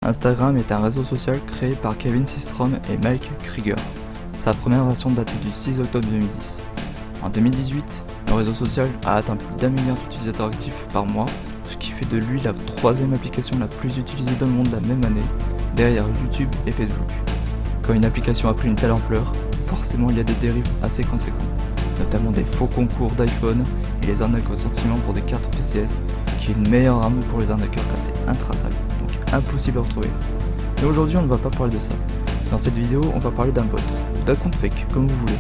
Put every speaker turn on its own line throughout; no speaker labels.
Instagram est un réseau social créé par Kevin Systrom et Mike Krieger. Sa première version date du 6 octobre 2010. En 2018, le réseau social a atteint plus d'1 milliard d'utilisateurs actifs par mois, ce qui fait de lui la troisième application la plus utilisée dans le monde la même année, derrière YouTube et Facebook. Quand une application a pris une telle ampleur, forcément il y a des dérives assez conséquentes, notamment des faux concours d'iPhone et les arnaques au sentiment pour des cartes PCS, qui est une meilleure arme pour les arnaqueurs car c'est intraçable, donc impossible à retrouver. Et aujourd'hui on ne va pas parler de ça. Dans cette vidéo, on va parler d'un bot, d'un compte fake, comme vous voulez.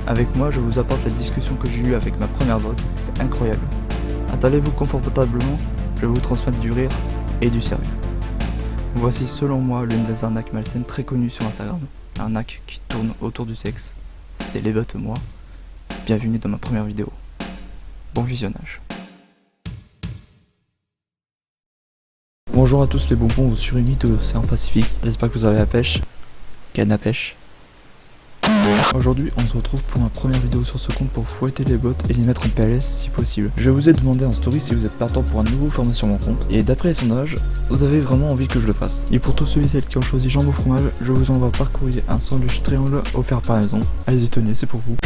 Avec moi, je vous apporte la discussion que j'ai eue avec ma première bot, c'est incroyable. Installez-vous confortablement, je vais vous transmettre du rire et du sérieux. Voici selon moi l'une des arnaques malsaines très connues sur Instagram, l'arnaque qui tourne autour du sexe. C'est les bots moi. Bienvenue dans ma première vidéo. Bon visionnage. Bonjour à tous les bonbons au surimi de l'océan Pacifique, j'espère que vous avez la pêche. Canne à pêche. Aujourd'hui on se retrouve pour ma première vidéo sur ce compte pour fouetter les bots et les mettre en PLS si possible. Je vous ai demandé en story si vous êtes partant pour un nouveau format sur mon compte, et d'après les sondages, vous avez vraiment envie que je le fasse. Et pour tous ceux et celles qui ont choisi jambon fromage, je vous envoie par courrier un sandwich triangle offert par Amazon. Allez-y tenez, c'est pour vous.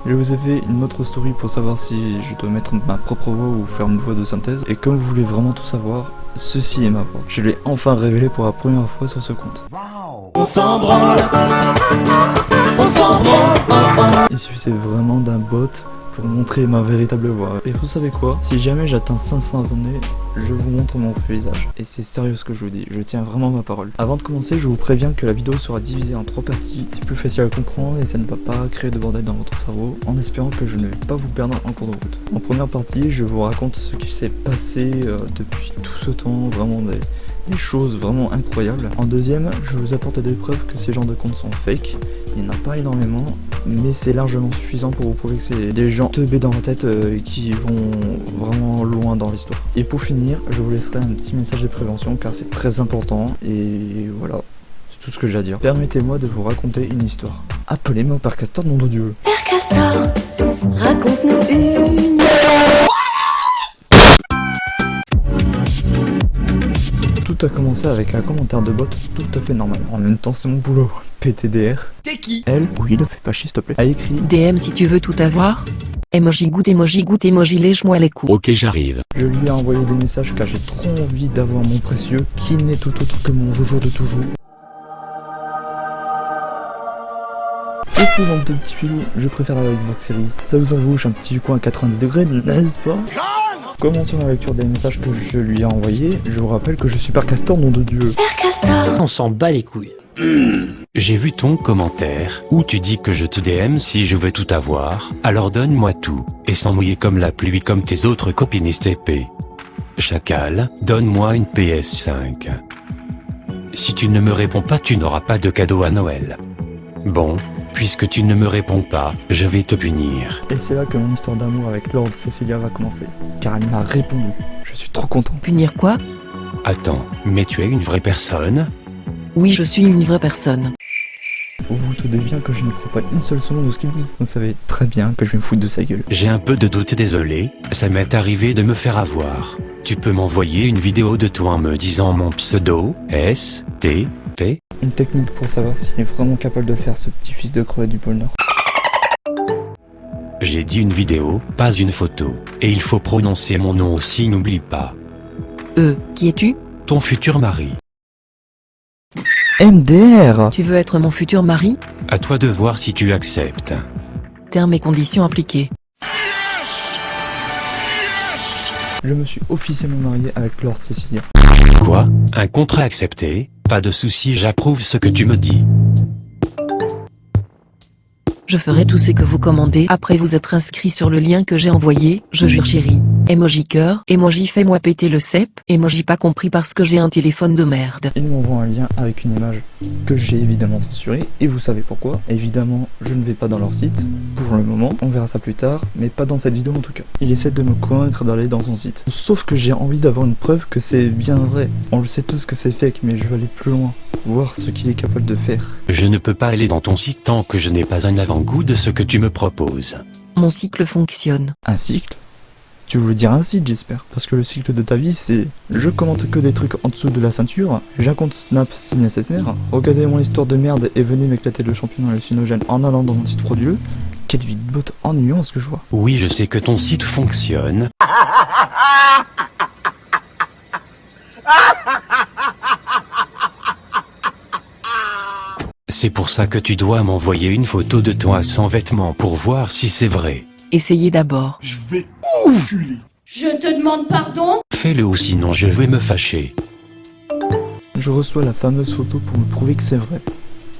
Je vous ai fait une autre story pour savoir si je dois mettre ma propre voix ou faire une voix de synthèse. Et comme vous voulez vraiment tout savoir, ceci est ma voix. Je l'ai enfin révélé pour la première fois sur ce compte.
Wow. On s'en branle.
Il suffisait vraiment d'un bot pour montrer ma véritable voix. Et vous savez quoi? Si jamais j'atteins 500 abonnés, je vous montre mon vrai visage. Et c'est sérieux ce que je vous dis, je tiens vraiment ma parole. Avant de commencer, je vous préviens que la vidéo sera divisée en 3 parties. C'est plus facile à comprendre et ça ne va pas créer de bordel dans votre cerveau, en espérant que je ne vais pas vous perdre en cours de route. En première partie, je vous raconte ce qui s'est passé depuis tout ce temps, vraiment des choses vraiment incroyables. En deuxième, je vous apporte des preuves que ces genres de comptes sont fake. Il n'y en a pas énormément, mais c'est largement suffisant pour vous prouver que c'est des gens teubés dans la tête qui vont vraiment loin dans l'histoire. Et pour finir, je vous laisserai un petit message de prévention car c'est très important et voilà, c'est tout ce que j'ai à dire. Permettez-moi de vous raconter une histoire. Appelez-moi Père Castor, nom de Dieu.
Père Castor, raconte-nous une.
Tout a commencé avec un commentaire de bot tout à fait normal. En même temps, c'est mon boulot. PTDR.
T'es qui?
Elle, oui, ne fais pas chier s'il te plaît, a écrit
DM si tu veux tout avoir. Emoji goûte, lèche-moi les coups.
Ok, j'arrive.
Je lui ai envoyé des messages car j'ai trop envie d'avoir mon précieux, qui n'est tout autre que mon jojo de toujours. C'est fou dans de petits filous, je préfère la Xbox Series. Ça vous embouche un petit coin à 90 degrés, n'est-ce pas? Commençons la lecture des messages que je lui ai envoyés. Je vous rappelle que je suis Père Castor, nom de Dieu.
Père Castor,
On s'en bat les couilles. J'ai vu ton commentaire où tu dis que je te DM si je veux tout avoir, alors donne-moi tout, et sans mouiller comme la pluie comme tes autres copines STP. Chacal, donne-moi une PS5. Si tu ne me réponds pas, tu n'auras pas de cadeau à Noël. Bon, puisque tu ne me réponds pas, je vais te punir.
Et c'est là que mon histoire d'amour avec Lord Cecilia va commencer. Car elle m'a répondu. Je suis trop content.
Punir quoi?
Attends, mais tu es une vraie personne?
Oui, je suis une vraie personne.
Vous vous doutez bien que je ne crois pas une seule seconde de ce qu'il dit. Vous savez très bien que je vais me foutre de sa gueule.
J'ai un peu de doute, désolé, ça m'est arrivé de me faire avoir. Tu peux m'envoyer une vidéo de toi en me disant mon pseudo, STP?
Une technique pour savoir s'il est vraiment capable de faire ce petit fils de crevette du pôle Nord.
J'ai dit une vidéo, pas une photo. Et il faut prononcer mon nom aussi, n'oublie pas.
Qui es-tu?
Ton futur mari.
MDR.
Tu veux être mon futur mari?
À toi de voir si tu acceptes.
Termes et conditions appliquées.
Je me suis officiellement marié avec Lord Cecilia.
Quoi? Un contrat accepté? Pas de souci, j'approuve ce que tu me dis.
Je ferai tout ce que vous commandez après vous être inscrit sur le lien que j'ai envoyé, je jure chérie. Emoji cœur, emoji fais-moi péter le cep, emoji pas compris parce que j'ai un téléphone de merde.
Il m'envoie un lien avec une image que j'ai évidemment censurée, et vous savez pourquoi. Évidemment, je ne vais pas dans leur site, pour le moment, on verra ça plus tard, mais pas dans cette vidéo en tout cas. Il essaie de me convaincre d'aller dans son site. Sauf que j'ai envie d'avoir une preuve que c'est bien vrai. On le sait tous que c'est fake, mais je veux aller plus loin, voir ce qu'il est capable de faire.
Je ne peux pas aller dans ton site tant que je n'ai pas un avant-goût de ce que tu me proposes.
Mon cycle fonctionne.
Un cycle? Tu voulais dire un site, j'espère. Parce que le cycle de ta vie, c'est je commente que des trucs en dessous de la ceinture, j'ai un compte Snap si nécessaire, regardez mon histoire de merde et venez m'éclater le champignon hallucinogène en allant dans mon site frauduleux. Quelle vie de botte ennuyant ce que je vois.
Oui, je sais que ton site fonctionne. C'est pour ça que tu dois m'envoyer une photo de toi sans vêtements pour voir si c'est vrai.
Essayez d'abord.
Je vais t'enculer.
Je te demande pardon?
Fais-le ou sinon je vais me fâcher.
Je reçois la fameuse photo pour me prouver que c'est vrai.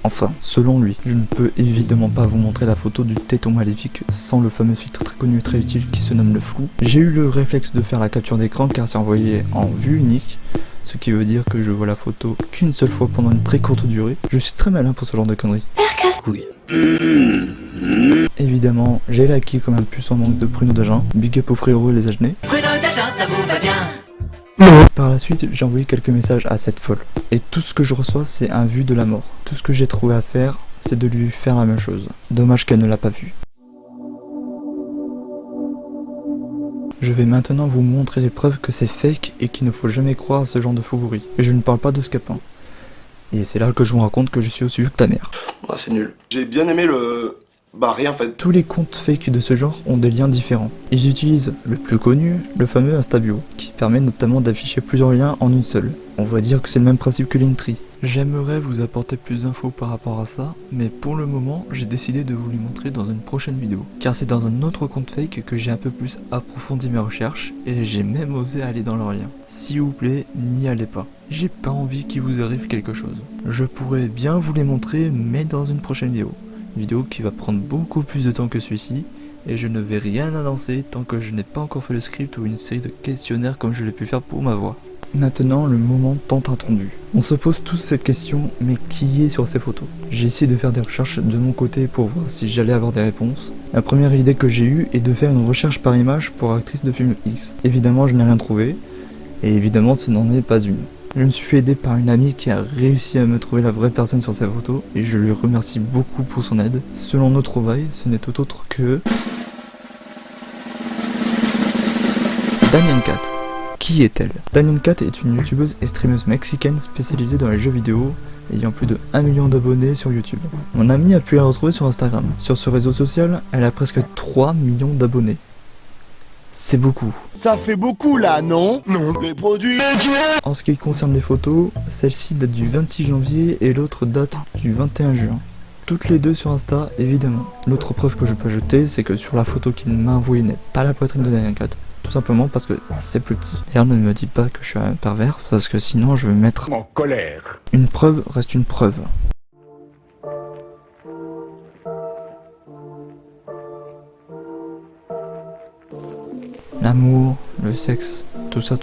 Enfin, selon lui, je ne peux évidemment pas vous montrer la photo du téton maléfique sans le fameux filtre très connu et très utile qui se nomme le flou. J'ai eu le réflexe de faire la capture d'écran car c'est envoyé en vue unique, ce qui veut dire que je vois la photo qu'une seule fois pendant une très courte durée. Je suis très malin pour ce genre de conneries. Évidemment, j'ai laqué comme un puce en manque de pruneaux d'agent, big up aux frérots et les agenais. Par la suite, j'ai envoyé quelques messages à cette folle. Et tout ce que je reçois, c'est un vu de la mort. Tout ce que j'ai trouvé à faire, c'est de lui faire la même chose. Dommage qu'elle ne l'a pas vu. Je vais maintenant vous montrer les preuves que c'est fake et qu'il ne faut jamais croire à ce genre de fourberie. Et je ne parle pas de scapin. Et c'est là que je me rends compte que je suis aussi vieux que ta mère.
Ah, c'est nul. J'ai bien aimé le... Bah rien en fait.
Tous les comptes fake de ce genre ont des liens différents. Ils utilisent le plus connu, le fameux Instabio, qui permet notamment d'afficher plusieurs liens en une seule. On va dire que c'est le même principe que Linktree. J'aimerais vous apporter plus d'infos par rapport à ça, mais pour le moment, j'ai décidé de vous les montrer dans une prochaine vidéo. Car c'est dans un autre compte fake que j'ai un peu plus approfondi mes recherches, et j'ai même osé aller dans leurs liens. S'il vous plaît, n'y allez pas. J'ai pas envie qu'il vous arrive quelque chose. Je pourrais bien vous les montrer, mais dans une prochaine vidéo. Une vidéo qui va prendre beaucoup plus de temps que celui-ci, et je ne vais rien annoncer tant que je n'ai pas encore fait le script ou une série de questionnaires comme je l'ai pu faire pour ma voix. Maintenant, le moment tant attendu. On se pose tous cette question, mais qui est sur ces photos? J'ai essayé de faire des recherches de mon côté pour voir si j'allais avoir des réponses. La première idée que j'ai eue est de faire une recherche par image pour actrice de film X. Évidemment, je n'ai rien trouvé, et évidemment, ce n'en est pas une. Je me suis fait aider par une amie qui a réussi à me trouver la vraie personne sur ces photos, et je lui remercie beaucoup pour son aide. Selon nos trouvailles, ce n'est tout autre que... Daniencat. Qui est-elle? Daniencat est une youtubeuse et streameuse mexicaine spécialisée dans les jeux vidéo, ayant plus de 1 million d'abonnés sur YouTube. Mon amie a pu la retrouver sur Instagram. Sur ce réseau social, elle a presque 3 millions d'abonnés. C'est beaucoup.
Ça fait beaucoup là, non? Non. Les produits...
En ce qui concerne les photos, celle-ci date du 26 janvier et l'autre date du 21 juin. Toutes les deux sur Insta, évidemment. L'autre preuve que je peux ajouter, c'est que sur la photo qu'il m'a envoyée n'est pas la poitrine de Daniencat. Tout simplement parce que c'est plus petit. D'ailleurs, ne me dis pas que je suis un pervers, parce que sinon je vais me mettre
En colère.
Une preuve reste une preuve. L'amour, le sexe, tout ça,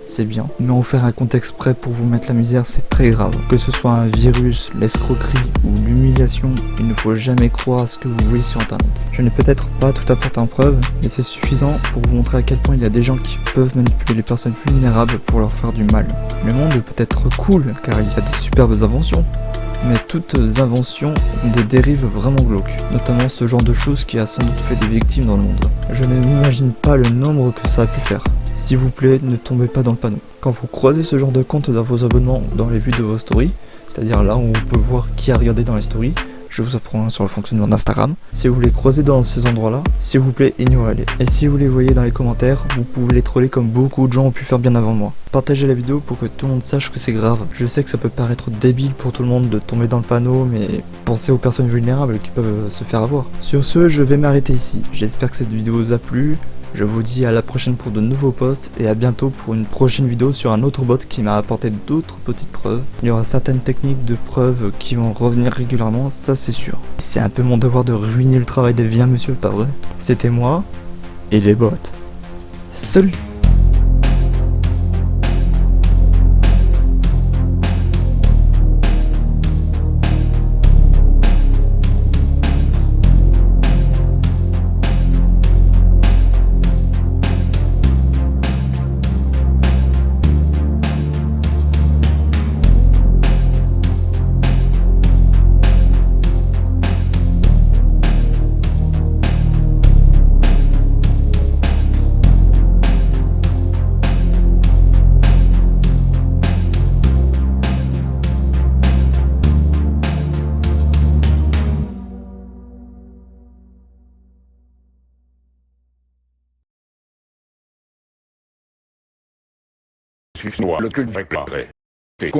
c'est bien. Mais en faire un contexte prêt pour vous mettre la misère, c'est très grave. Que ce soit un virus, l'escroquerie ou l'humiliation, il ne faut jamais croire à ce que vous voyez sur internet. Je n'ai peut-être pas tout apporté en preuve, mais c'est suffisant pour vous montrer à quel point il y a des gens qui peuvent manipuler les personnes vulnérables pour leur faire du mal. Le monde peut être cool, car il y a des superbes inventions. Mais toutes inventions ont des dérives vraiment glauques, notamment ce genre de choses qui a sans doute fait des victimes dans le monde. Je ne m'imagine pas le nombre que ça a pu faire. S'il vous plaît, ne tombez pas dans le panneau. Quand vous croisez ce genre de compte dans vos abonnements ou dans les vues de vos stories, c'est-à-dire là où on peut voir qui a regardé dans les stories, je vous apprends sur le fonctionnement d'Instagram. Si vous les croisez dans ces endroits-là, s'il vous plaît, ignorez-les. Et si vous les voyez dans les commentaires, vous pouvez les troller comme beaucoup de gens ont pu faire bien avant moi. Partagez la vidéo pour que tout le monde sache que c'est grave. Je sais que ça peut paraître débile pour tout le monde de tomber dans le panneau, mais pensez aux personnes vulnérables qui peuvent se faire avoir. Sur ce, je vais m'arrêter ici. J'espère que cette vidéo vous a plu. Je vous dis à la prochaine pour de nouveaux posts et à bientôt pour une prochaine vidéo sur un autre bot qui m'a apporté d'autres petites preuves. Il y aura certaines techniques de preuves qui vont revenir régulièrement, ça c'est sûr. C'est un peu mon devoir de ruiner le travail des viens monsieur, pas vrai? C'était moi et les bots. Salut!
tu sois le cul déclaré.